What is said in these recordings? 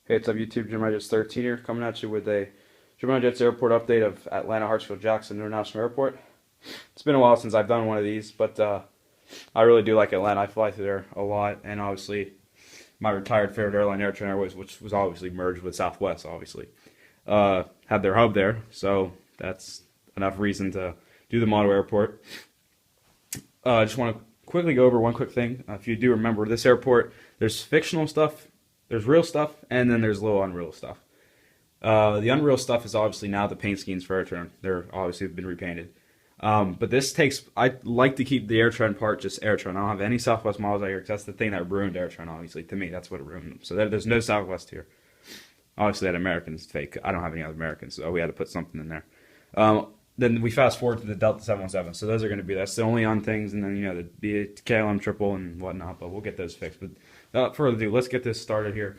Hey, what's up, YouTube? Gemini Jets 13 here, coming at you with a Gemini Jets airport update of Atlanta Hartsfield Jackson International Airport. It's been a while since I've done one of these, but I really do like Atlanta. I fly through there a lot, and obviously my retired favorite airline, Air Airways, which was obviously merged with Southwest, obviously, had their hub there, so that's enough reason to do the model airport. I just want to quickly go over one quick thing. If you do remember, this airport, there's fictional stuff, there's real stuff, and then there's little unreal stuff. The unreal stuff is obviously now the paint schemes for AirTran. They're obviously been repainted. But this takes, I like to keep the AirTran part just AirTran. I don't have any Southwest models out here because that's the thing that ruined AirTran, obviously. To me, that's what ruined them. So there's no Southwest here. Obviously, that American's fake. I don't have any other Americans, so we had to put something in there. Then we fast forward to the Delta 717. So those are going to be, that's the only on things, and then, you know, the KLM triple and whatnot, but we'll get those fixed. But without further ado, let's get this started here.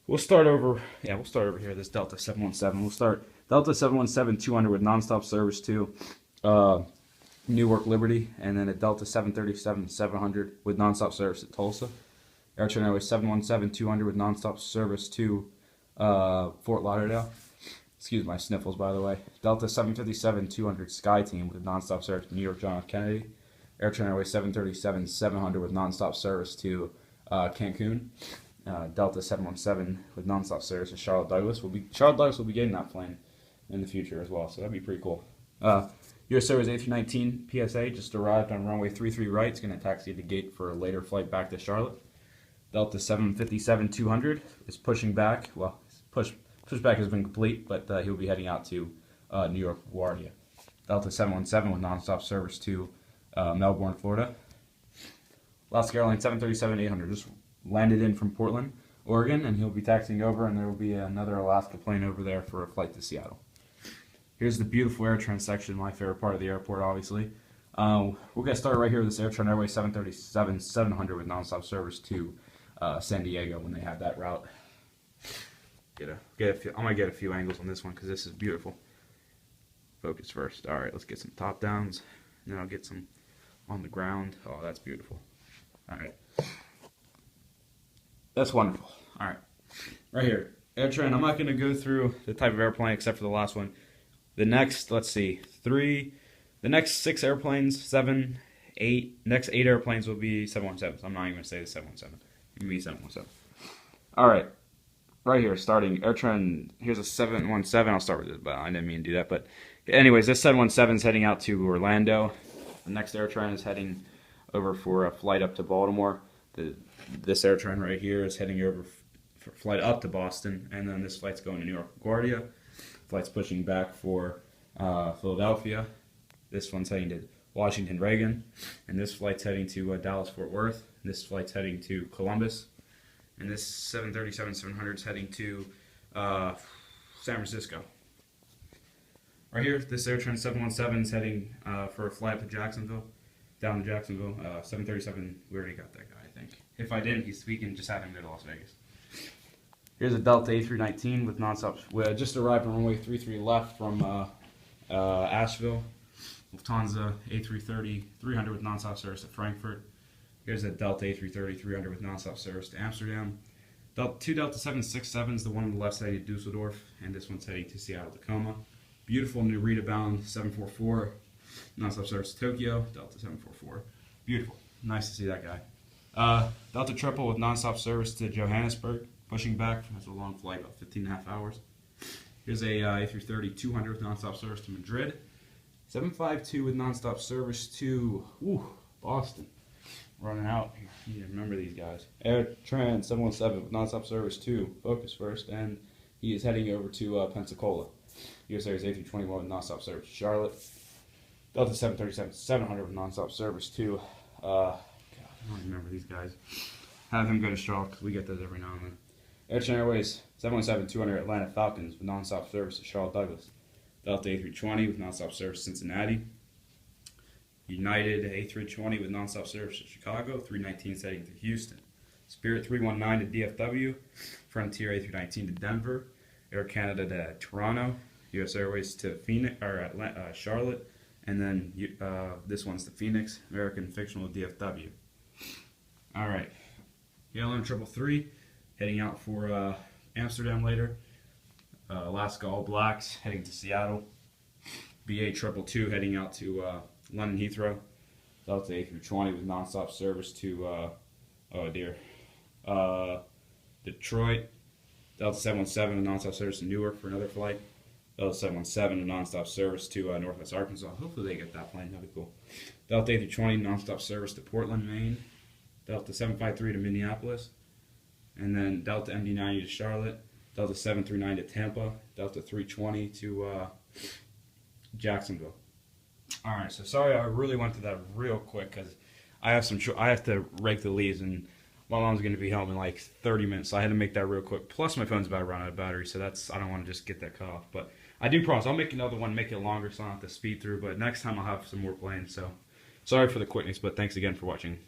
We'll start over here, this Delta 717. We'll start Delta 717-200 with nonstop service to Newark Liberty, and then a Delta 737-700 with nonstop service to Tulsa. Air Airways 717-200 with nonstop service to Fort Lauderdale. Excuse my sniffles, by the way. Delta 757-200 Sky Team with nonstop service to New York John F. Kennedy. Air Airways 737-700 with nonstop service to Cancun. Delta 717 with nonstop service to Charlotte Douglas. Charlotte Douglas will be getting that plane in the future as well, so that'd be pretty cool. US Airways A319 PSA just arrived on runway 33 right. It's going to taxi the gate for a later flight back to Charlotte. Delta 757-200 is pushing back. Well, pushback has been complete, but he'll be heading out to New York LaGuardia. Delta 717 with nonstop service to Melbourne, Florida. Alaska Airlines 737-800 just landed in from Portland, Oregon, and he'll be taxiing over, and there will be another Alaska plane over there for a flight to Seattle. Here's the beautiful AirTran section, my favorite part of the airport, obviously. We'll get started right here with this Air Airways 737-700 with nonstop service to San Diego when they have that route. I'm gonna get a few angles on this one because this is beautiful. Focus first. All right, let's get some top downs, and then I'll get some on the ground. Oh, that's beautiful. All right. That's wonderful. All right. Right here. AirTran, I'm not going to go through the type of airplane except for the last one. The next, let's see, the next 6 airplanes, 7, 8, next 8 airplanes will be 717s. I'm not even going to say the 717. Give me 717. All right. Right here, starting AirTran, here's a 717. I'll start with it, but I didn't mean to do that. But anyways, this 717 is heading out to Orlando. The next AirTran is heading over for a flight up to Baltimore. This AirTran right here is heading over for a flight up to Boston, and then this flight's going to New York LaGuardia. Flight's pushing back for Philadelphia. This one's heading to Washington Reagan, and this flight's heading to Dallas Fort Worth. This flight's heading to Columbus, and this 737-700 is heading to San Francisco. Right here, this AirTran 717 is heading for a flight up to Jacksonville. Down to Jacksonville, 737, we already got that guy, I think. If I didn't, we can just have him go to Las Vegas. Here's a Delta A319 with nonstop. We just arrived on runway 33 left from Asheville. Lufthansa A330-300 with nonstop service to Frankfurt. Here's a Delta A330-300 with nonstop service to Amsterdam. 2 Delta 767s, the one on the left side of Dusseldorf, and this one's heading to Seattle-Tacoma. Beautiful Narita-bound 744. Nonstop service to Tokyo, Delta 744. Beautiful. Nice to see that guy. Delta Triple with nonstop service to Johannesburg, pushing back. That's a long flight, about 15.5 hours. Here's a A330-200 with nonstop service to Madrid. 752 with nonstop service to Boston. Running out here. You need to remember these guys. AirTran 717 with nonstop service to Focus First, and he is heading over to Pensacola. US Airways A321 with nonstop service to Charlotte. Delta 737-700 with nonstop service to, God, I don't remember these guys. Have him go to Charlotte because we get those every now and then. Air Airways 717-200 Atlanta Falcons with nonstop service to Charlotte Douglas. Delta A320 with nonstop service to Cincinnati. United A320 with nonstop service to Chicago. 319 heading to Houston. Spirit 319 to DFW. Frontier A319 to Denver. Air Canada to Toronto. US Airways to Charlotte. And then this one's the Phoenix, American Fictional DFW. All right, KLM 333 heading out for Amsterdam later. Alaska All Blacks heading to Seattle. BA 222 heading out to London Heathrow. Delta A320 with nonstop service to Detroit. Delta 717 with nonstop service to Newark for another flight. Delta 717 with nonstop service to Northwest Arkansas. Hopefully they get that plane. That'd be cool. Delta A320 nonstop service to Portland, Maine. Delta 753 to Minneapolis. And then Delta MD90 to Charlotte. Delta 739 to Tampa. Delta 320 to Jacksonville. All right, so sorry I really went through that real quick because I have to rake the leaves, and my mom's going to be home in like 30 minutes, so I had to make that real quick. Plus, my phone's about to run out of battery, so I don't want to just get that cut off. But I do promise I'll make another one, make it longer, so I don't have to speed through. But next time I'll have some more planes. So sorry for the quickness, but thanks again for watching.